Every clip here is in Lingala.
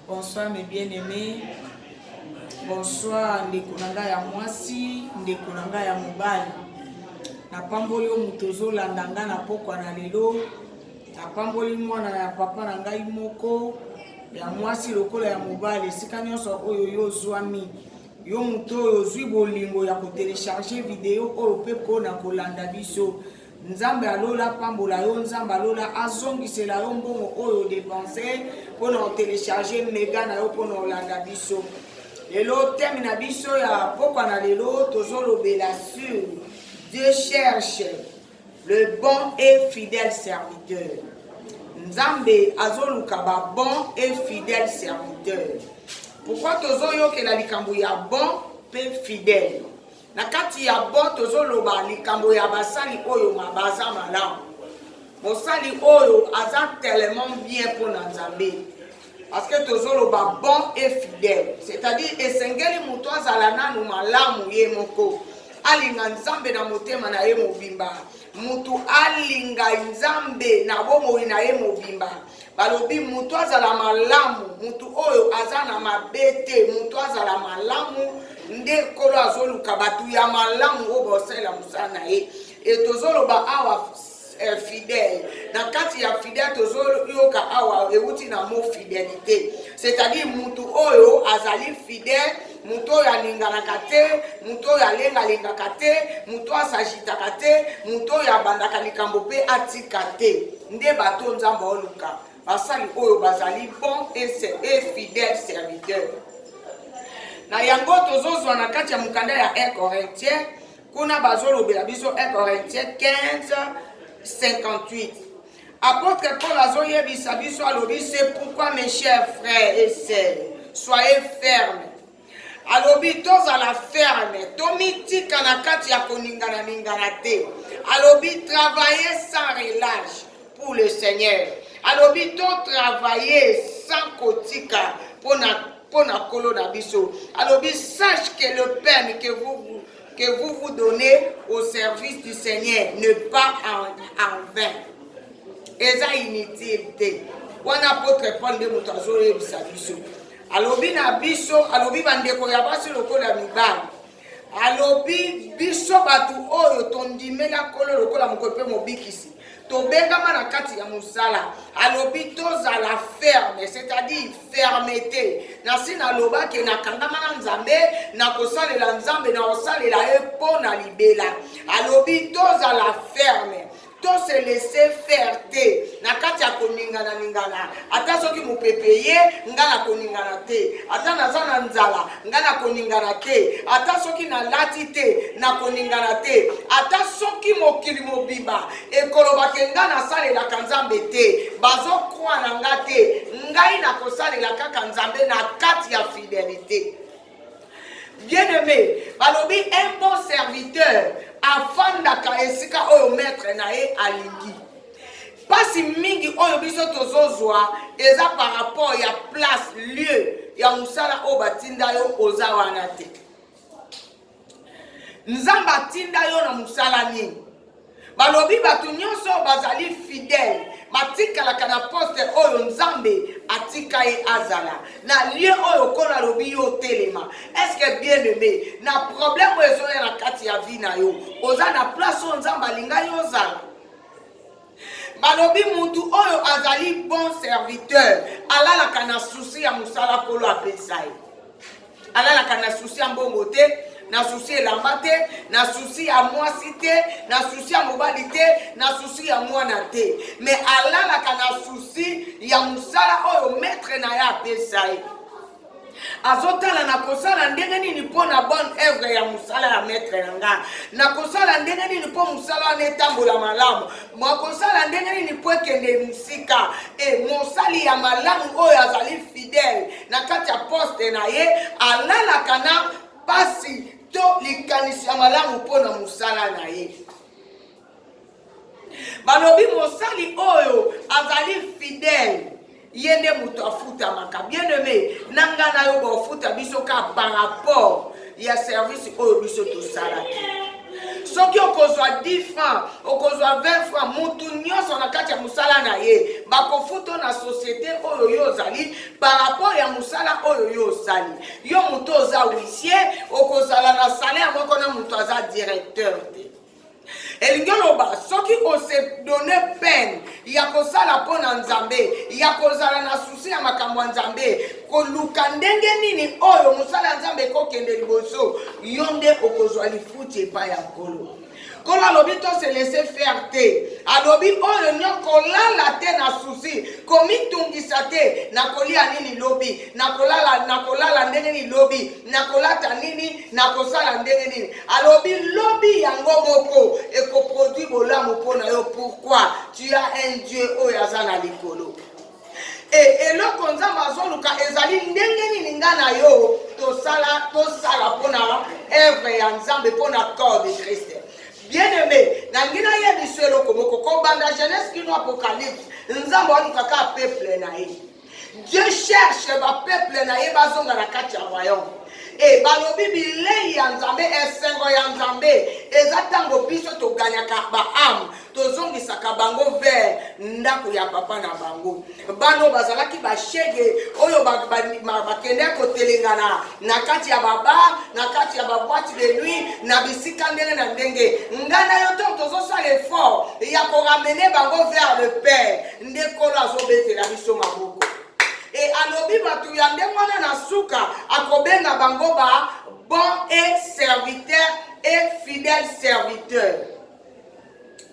Bonsoir mes bien-aimés. Bonsoir ndeko nanga ya mwasi, ndeko nanga ya mobali. Na pamboli o mutozo landanga na pokwa na lelo. Na pamboli mwana ya papa na ngai moko ya mwasi lokola ya mobali. Sika nyonso oyo yo zwami. Yo muto oyo zwi bolingo ya ko télécharger vidéo oyo pe pona kolanda biso. Nzambe alola pambola yo, nzambe alola azongisela yo mbongo oyo dépenser pona télécharger mega na yo pona olanda biso. Lelo thème na biso ya pokwa na lelo tozolobela sur Dieu cherche le bon et fidèle serviteur. Nzambe azoluka ba bon et fidèle serviteur. Pourquoi tozoyokela likambo ya bon pe fidèle? Na kati ya bon tozoloba likambo ya basali oyo mabaza malamu. Mosali oyo aza tellement bien pour Nzambe. Parce que tozoloba bon et fidèle. C'est-à-dire esengeli muto azala nanu malamu ye moko. Alinga Nzambe na motema na ye mobimba. Mutu alinga Nzambe na bomoi na ye mobimba. Balobi mutu azala malamu, mutu oyo azana mabete, mutu azala malamu. Nde kolo azoluka batu ya malamu o bosela musana ye. Et tozoloba awa fidèle. Na kati ya fidèle tozoloyoka awa euti na mo fidélité. C'est-à-dire mutu oyo azali fidèle, mutu oyo alinganaka te, mutu oyo alengalingaka te, mutu asagitaka te, mutu oyo abandaka likambo pe atika te. Nde bato Nzambe oluka. Basali oyo bazali bon et fidèle serviteur. Na yango tozozwa na kati ya mukanda ya 1 Corinthiens, kuna bazolobela biso 1 Corinthiens 15:58. Apôtre Paul azoyebisa biso alobi, c'est pourquoi mes chers frères et sœurs, soyez fermes. Alobi tozala ferme, tomitika na kati ya koningana ningana te. Alobi travailler sans relâche pour le Seigneur. Alobi to travailler sans kotika pona kolo na biso. Alobi sache que le peine que vous donnez au service du Seigneur ne pas en vain. Eza inutile. Wana apôtre Paul de mutazo yebisa biso. Alobi na biso, alobi bandeko ya basi lokola mibali. Alobi biso batu oyo tondimela kolo lokola mokope mobikisi. Tobengama na kati ya musala. Alobi tozala ferme, c'est-à-dire fermeté. Nasi na loba ke na kangama na Nzambe, na kosalela Nzambe na osalela ye pona libela. Alobi tozala ferme. To se laisser faire te. Na kati ya koningana ningana. Ata soki mupepeye, ngana koningana te. Ata nazana nzala, ngana koningana te. Ata soki na lati te, na koningana te. Ata soki mokili mobiba, ekoloba ke ngana salela Nzambe te. Bazo kwa na nga te. Ngai na kosalela kaka Nzambe na kati ya fidélité. Bien-aimé, balobi un bon serviteur afandaka esika oyo maître na ye alingi. Pasi mingi oyo biso tozozwa eza par rapport ya place, lieu ya musala oyo batinda yo oza wana te. Nzambe atinda yo na musala nini? Balobi batu nyonso bazali fidèle. Matikalaka na poste oyo Nzambe atika ye azala. Na lieu oyo kona lobi yo telema. Est-ce que bien aimé, na problème oyo ya na kati ya vie na yo, oza na place oyo Nzambe alinga yo zala. Balobi mutu oyo azali bon serviteur, alalaka na souci ya musala kolo apesa ye. Alalaka na souci ya mbongo te, na souci elamba te, na souci ya mwasi te, na souci ya mobali te, na souci ya mwana te. Mais alalaka na souci ya musala oyo maître na ya apesa ye. Azotala na kosala ndenge nini po na bonne œuvre ya musala ya maître nanga. Na kosala ndenge nini po musala wana etambola malamu. Mwa kosala ndenge nini po ekende musika. Mosali ya malamu oyo azali fidèle na kati ya poste na ye, alalaka na pasi to likanisi ya malamu po na musala na ye. Balobi mosali oyo azali fidèle. Yende mutu afuta maka. Bien aimé, nanga na yo ba futa biso ka par rapport ya service oyo biso to salaki. soki okozwa 10 francs okozwa 20 francs mutu nyonso na kati ya musala na ye bakofuta na société oyo yo ozali par rapport ya musala oyo yo osali yo mutu oza huissier okozala na salaire moko na mutu aza directeur te elingi oloba soki ose donne peine ya kosala mpo na nzambe ya kozala na susi ya makambo ya nzambe koluka ndenge nini oyo mosala ya nzambe ekokende liboso yo nde okozwa lifuti epai ya nkolo nkolo alobi tose laisse faire te alobi oyo nyo kolala te na susi komitungisa te nakolia nini lobi nakolala ndenge nini lobi nakolata nini nakosala ndenge nini alobi lobi yango moko ekoproduit bolamu mpo na yo pourquoi tu as un Dieu oyo aza na likolo eloko nzambe azoluka ezali ndenge nini nga na yo tosala mpo na œuvre ya nzambe mpo na corps de Christ. Bien-aimé, nangina yebiso eloko moko kobanda Genèse kino Apocalypse nzambe alukaka peuple na ye. Dieu cherche ba peuple na ye bazonga na kati ya royaume. Balobi bilei ya nzambe esengo ya nzambe ezatango biso toganyaka ba âme tozongisaka bango vers ndako ya papa na bango bano bazalaki bashege oyo bakende kotelengana na kati ya baba na kati ya baboîte de nuit na bisika ndenge na ndenge ngana yo tozosala effort ya koramene bango vers le père ndekolo azobetela biso maboko alobi batu ya nde mwana na suka akobenga bango ba bon et serviteur et fidèle serviteur.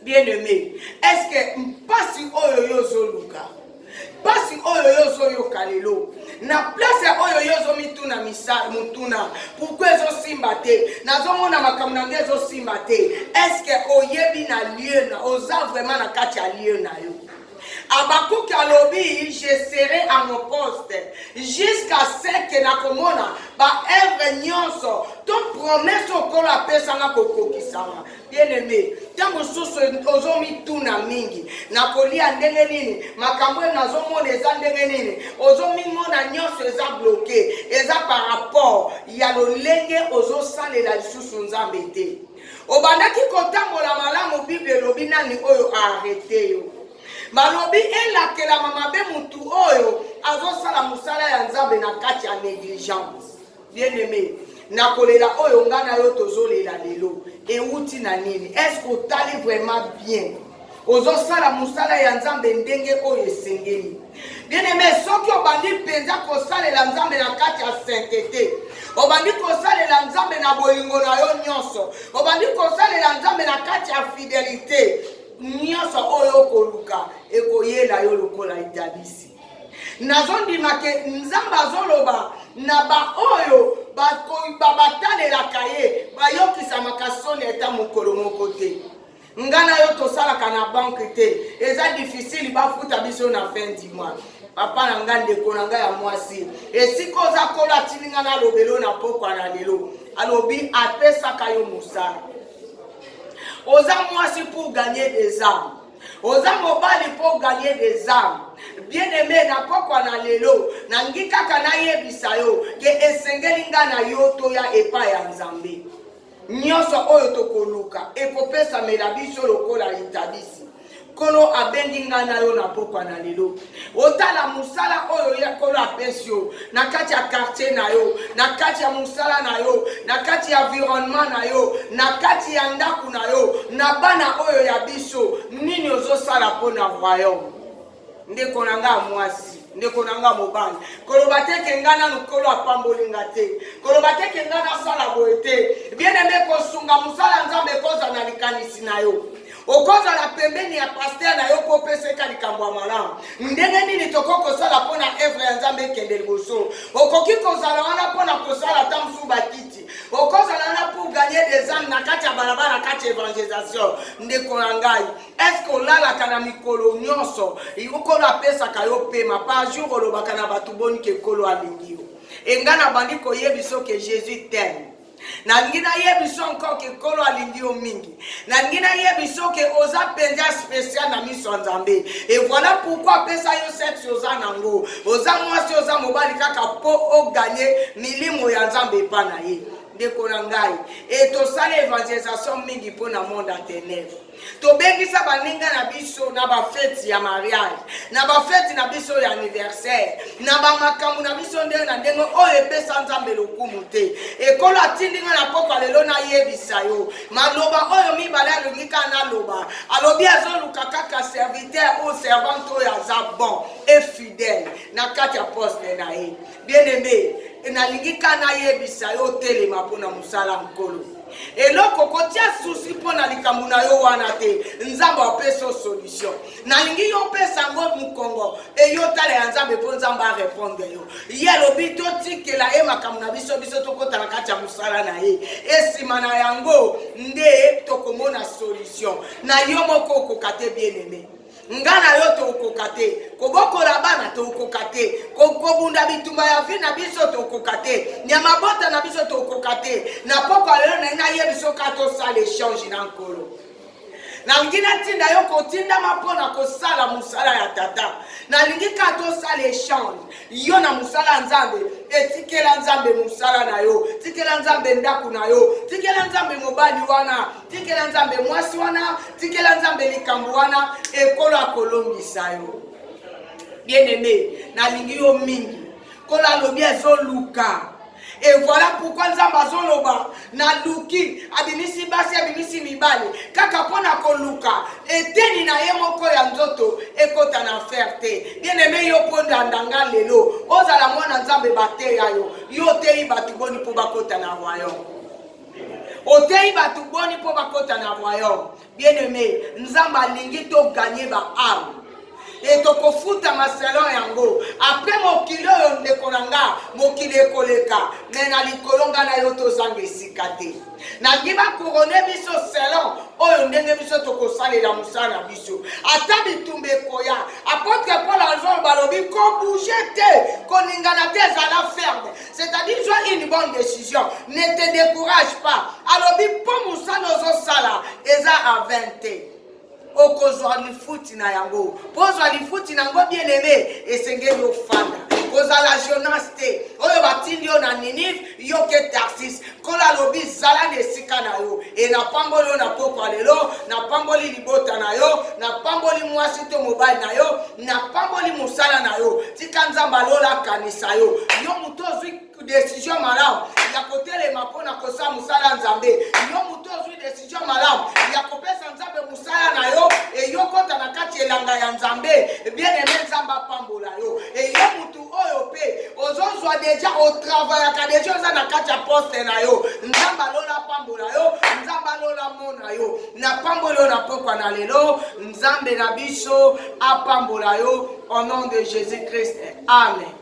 Bien-aimé, est-ce que mpasi oyo yozo luka pasi oyo yozo yokalelo na place oyo yozo mituna misala mutuna pourquoi ezo simba te nazomona makambo na nge ezo simba te est-ce que oyebi na lieu na oza vraiment na kati ya lieu na yo Abakouk alobi, je serai à mon poste jusqu'à ce que nakomona ba œuvre nyonso ton promesse okolo apesanga kokokisama. Bien-aimé, tango susu ozomi tuna mingi nakolia ndenge nini makambo nazomona eza ndenge nini ozomi mona nyonso eza bloqué eza par rapport ya lolenge ozosalela lisusu nzambe te obandaki kotambola malamu Bible lobi nani oyo arrêté yo balobi elakela mama be mutu oyo azosala musala ya nzambe na kati ya négligence. Bien-aimé, nakolela oyo ngana yo tozolela lelo euti na nini est-ce que otali vraiment bien ozosala musala ya nzambe ndenge oyo esengeli. Bien-aimé, soki obandi penza kosalela nzambe na kati ya sainteté obandi kosalela nzambe na bolingo na yo nyonso obandi kosalela nzambe na kati ya fidélité nyonso oyo koluka ekoyela yo lokola itabisi nazondima ke nzambe azoloba na ba oyo batalelaka ye bayokisamaka soni eta mokolo moko te ngana yo tosalaka na banke te eza difficile bafuta biso na fin du mois papa na nga ndeko na nga ya mwasi esika oza kola atininga na lobelo na pokwa na lelo alobi apesaka yo mosala oza mwasi pour gagner des âmes oza mobali pour gagner des âmes. Bien-aimé, na pokwa na lelo nangi kaka na yebisa yo ke esengeli nga na yo toya epa ya nzambe nyonso oyo tokoluka ekopesa mela biso lokola itabisi kolo abengi nga na yo na pokwa na lelo otala musala oyo ya kolo apesi yo na kati ya quartier na yo na kati ya musala na yo na kati ya environnement na yo na kati ya ndaku na yo na bana oyo ya biso nini ozosala mpo na royaume ndeko na nga mwasi ndeko na nga mobali koloba teke nga nanu kolo apamboli nga te koloba teke nga nasala boye te bien-aimé kosunga musala nzambe koza na likanisi na yo okoza la pembeni ya pasteur na yo po peseka likambo ya malamu ndenge nini tokokosala mpo na œuvre ya nzambe ekende liboso okoki kozala wana mpo na kosala ta mosusu bakiti okozala wana pour gagner des âmes na kati ya balabala kati ya évangélisation ndeko na ngai est-ce olalaka na mikolo nyonso okolo apesaka yo pema par jour olobaka na bato boni ke kolo alingi yo enga na bandi koyebiso ke Jésus t'aime nangina yebiso encore ke kolo alingi yo mingi nangina yebiso ke oza penza spécial na miso nzambe et voilà pourquoi pesa yo sexe oza nango oza mwasi oza mobali kaka po o gagner milimo ya nzambe pa na ye. ndeko na ngai etosala évangélisation mingi mpo na monde ya ténèbre tobengisa baninga na biso na bafeti ya mariage na bafeti na biso ya anniversaire na bamakambo na biso ndenge na ndenge oyo epesa nzambe lokumu te ekolo atindinga na pokwa lelo nayebisa yo maloba oyo mibale alongi kaka naloba alobi azoluka kaka serviteur o servante oyo aza bon et fidèle na kati ya poste na ye bien aimé nalingi kaka nayebisa yo telema mpona mosala nkolo eloko kotia susi mpo na likambo na yo wana te nzambe apesa solution nalingi yo pesa ngo mukongo eyo tala ya nzambe mpo nzambe arépondre yo ye alobi totikela ye makambo na biso tokota na kati ya mosala na ye esima na yango nde tokomona solution na yo moko okoka te bien aimé ngana yo tokoka te kobokola bana tokoka te kobunda bitumba ya vi na biso tokoka te nyama bota na biso tokoka te na poko lelo na ye biso ka tosala échange na nkolo nalingi natinda yo kotindama mpona kosala mosala ya tata nalingi ka tosala échange yo na mosala nzambe etikela nzambe mosala na yo tikela nzambe ndako na yo tikela nzambe mobali wana tikela nzambe mwasi wana tikela nzambe likambo wana ekolo akolombisa yo bien aimé nalingi yo mingi kolo alobi ezoluka. Et voilà pourquoi nzambe azoloba na luki abimisi basi abimisi mibali kaka pona koluka eteni na ye moko ya nzoto ekota na ferte bien aimé yo ponda ndanga lelo ozala mwana nzambe bateya yo yo teyi batu boni po bakota na royaume oteyi batu boni po bakota na royaume bien aimé nzambe alingi to gagner ba âme et tokofuta maselo yango après mokili oyo ndeko na nga mokili ekoleka me na likolo nga na yo tozanga esika te nangi bakorone biso selon oyo ndenge biso tokosalela mosala na biso ata bitumba ekoya apôtre Paul azolo balobi kobouge te koningana te ezala ferme c'est-à-dire sois une bonne décision ne te décourage pas alobi mpo mosala ozosala eza a 20 te okozwa lifuti na yango pozwa lifuti na yango bien aimé esengeli ofanda kozala jeunesse te oyo batindi yo na Ninive yo ke Tarsis kola lobi zala na esika na yo na pamboli yo na pokwa lelo na pamboli libota na yo na pamboli mwasi to mobali na yo na pamboli mosala na yo tika nzambe alola kanisa yo mutu ozwi décision malamu ya kotelema mpona kosala mosala nzambe yo mutu ozwi décision malamu ya kopesa nzambe mosala na yo eyokota na kati elanga ya nzambe bien aimé nzambe apambola yo yo mutu oyo pe ozozwa deja otravaillaka deja oza na kati ya poste na yo nzambe alola apambola yo nzambe alola mona yo na pambola yo na pokwa na lelo nzambe na biso apambola yo au nom de Jésus Christ amen.